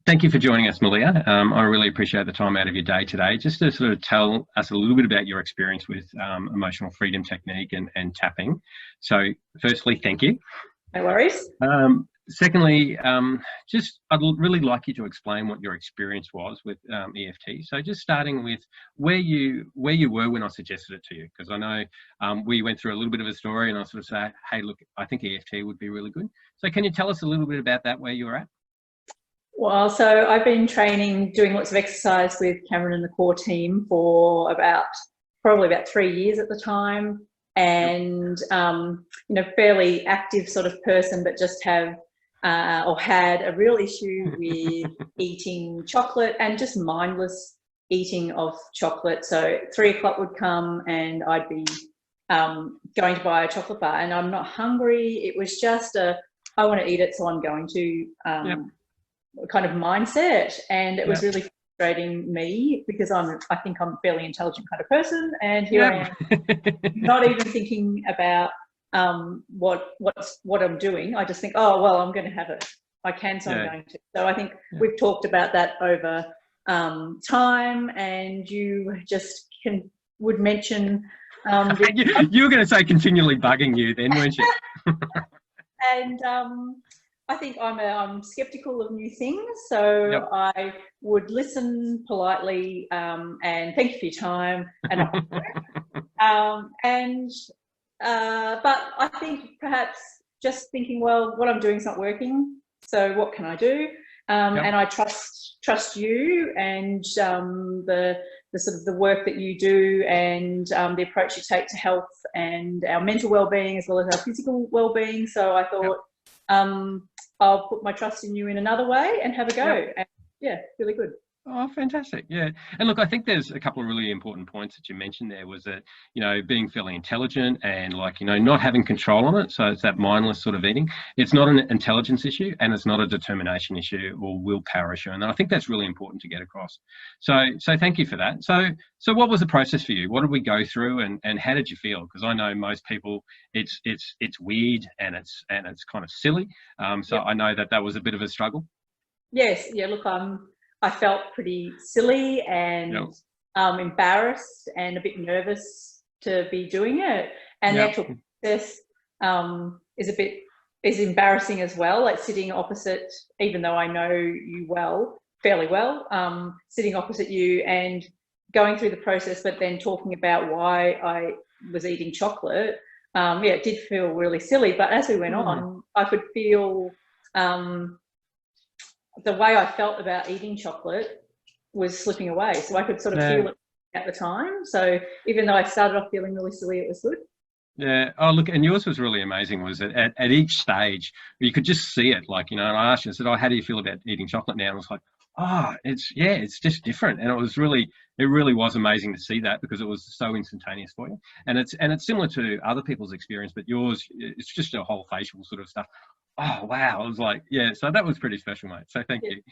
Thank you for joining us, Melea. I really appreciate the time out of your day today, just to sort of tell us a little bit about your experience with emotional freedom technique and tapping. So, firstly, thank you. No worries. Secondly, really like you to explain what your experience was with EFT. So, just starting with where you were when I suggested it to you, because I know we went through a little bit of a story, and I sort of say, hey, look, I think EFT would be really good. So, can you tell us a little bit about that, where you were at? Well, so I've been doing lots of exercise with Cameron and the core team for probably about 3 years at the time, and fairly active sort of person, but just had a real issue with eating chocolate and just mindless eating of chocolate. So 3 o'clock would come and I'd be going to buy a chocolate bar, and I'm not hungry. It was just I want to eat it, so I'm going to. Kind of mindset, and it was really frustrating me because I think I'm a fairly intelligent kind of person, and here I am not even thinking about what I'm doing. I just think, oh well, I'm going to have it. I can, so I'm going to. So I think we've talked about that over time, and you just would mention you were going to say continually bugging you then, weren't you? And I think I'm skeptical of new things, so I would listen politely and thank you for your time. But I think perhaps just thinking, well, what I'm doing is not working, so what can I do? And I trust you and the sort of the work that you do, and the approach you take to health and our mental well-being as well as our physical well-being. So I thought. I'll put my trust in you in another way and have a go. And really good. Oh, fantastic. Yeah. And look, I think there's a couple of really important points that you mentioned there was that, being fairly intelligent and not having control on it. So it's that mindless sort of eating. It's not an intelligence issue, and it's not a determination issue or willpower issue. And I think that's really important to get across. So thank you for that. So what was the process for you? What did we go through, and how did you feel? Because I know most people, it's weird and it's kind of silly. So I know that was a bit of a struggle. Yes. Yeah. Look, I felt pretty silly and embarrassed and a bit nervous to be doing it. And the actual process is embarrassing as well, like sitting opposite, even though I know you fairly well, sitting opposite you and going through the process, but then talking about why I was eating chocolate. It did feel really silly, but as we went on, I could feel the way I felt about eating chocolate was slipping away. So I could sort of feel it at the time. So even though I started off feeling really silly, it was good. Yeah. Oh, look, and yours was really amazing, was that at each stage, you could just see it. And I asked you, I said, oh, how do you feel about eating chocolate now? And I was like, oh, it's just different. And it really was amazing to see that, because it was so instantaneous for you. And it's similar to other people's experience, but yours, it's just a whole facial sort of stuff. Oh, wow. I was like, so that was pretty special, mate. So thank you.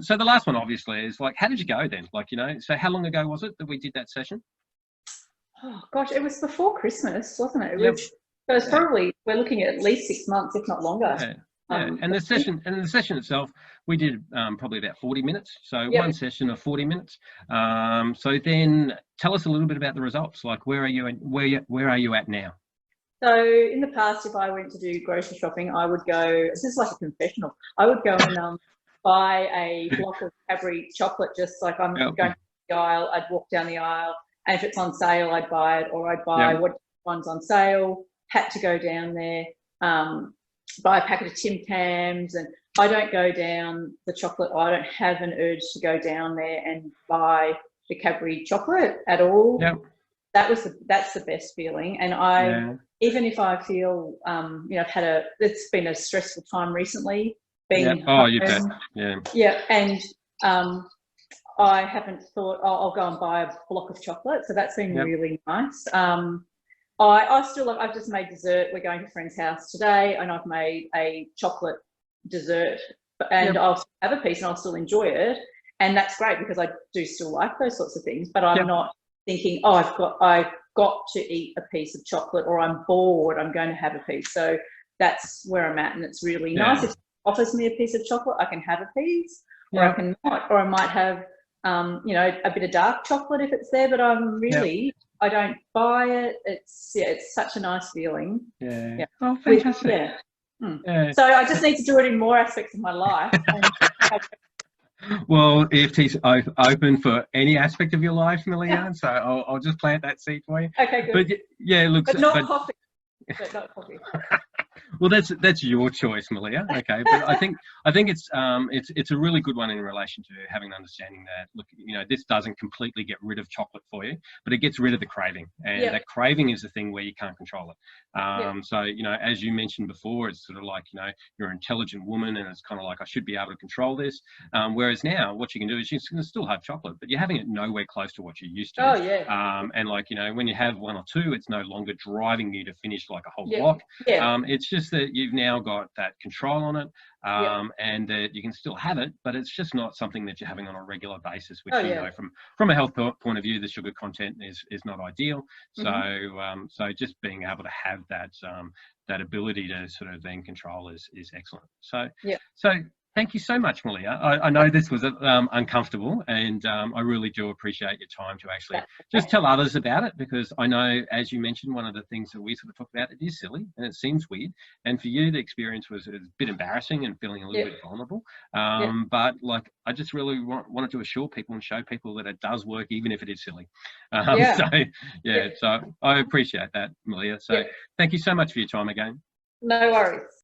So the last one, obviously, is how did you go then? So how long ago was it that we did that session? Oh, gosh, it was before Christmas, wasn't it? It was probably, we're looking at least 6 months, if not longer. And the session itself, we did probably about 40 minutes. So one session of 40 minutes. So then tell us a little bit about the results. Where are you at now? So in the past, if I went to do grocery shopping, I would go, this is like a confessional, I would go and buy a block of Cadbury chocolate, just like I'm going to the aisle, I'd walk down the aisle, and if it's on sale, I'd buy it, or I'd buy what one's on sale, had to go down there, buy a packet of Tim Tams, and I don't go down the chocolate, I don't have an urge to go down there and buy the Cadbury chocolate at all. That's the best feeling. And even if I feel, it's been a stressful time recently. You bet. And I haven't thought, I'll go and buy a block of chocolate. So that's been really nice. I've just made dessert. We're going to a friend's house today, and I've made a chocolate dessert, and I'll have a piece and I'll still enjoy it. And that's great, because I do still like those sorts of things, but I'm not thinking, oh, I've got to eat a piece of chocolate, or I'm bored, I'm going to have a piece. So that's where I'm at, and it's really nice. If it offers me a piece of chocolate, I can have a piece. or I can not, or I might have, you know, a bit of dark chocolate if it's there, but I'm really, I don't buy it. It's such a nice feeling. Yeah. Oh, fantastic. Yeah. So I just need to do it in more aspects of my life. Well, EFT's open for any aspect of your life, Melea, so I'll just plant that seed for you. Okay, good. But yeah, look, but not coffee. But not coffee. Well, that's your choice, Melea. Okay, but I think it's a really good one in relation to having an understanding that, look, you know, this doesn't completely get rid of chocolate for you, but it gets rid of the craving, and that craving is the thing where you can't control it. So, you know, as you mentioned before, it's sort of like, you know, you're an intelligent woman, and it's kind of like, I should be able to control this. Whereas now, what you can do is you can still have chocolate, but you're having it nowhere close to what you used to. Oh yeah. And like, you know, when you have one or two, it's no longer driving you to finish like a whole block. It's just that you've now got that control on it, and that you can still have it, but it's just not something that you're having on a regular basis, which you know, from a health point of view, the sugar content is not ideal. So so just being able to have that that ability to sort of then control is excellent. So so thank you so much, Melea. I know this was uncomfortable, and I really do appreciate your time to actually just tell others about it, because I know, as you mentioned, one of the things that we sort of talk about, it is silly and it seems weird. And for you, the experience was a bit embarrassing and feeling a little bit vulnerable. But like, I just really wanted to assure people and show people that it does work, even if it is silly. So I appreciate that, Melea. So thank you so much for your time again. No worries.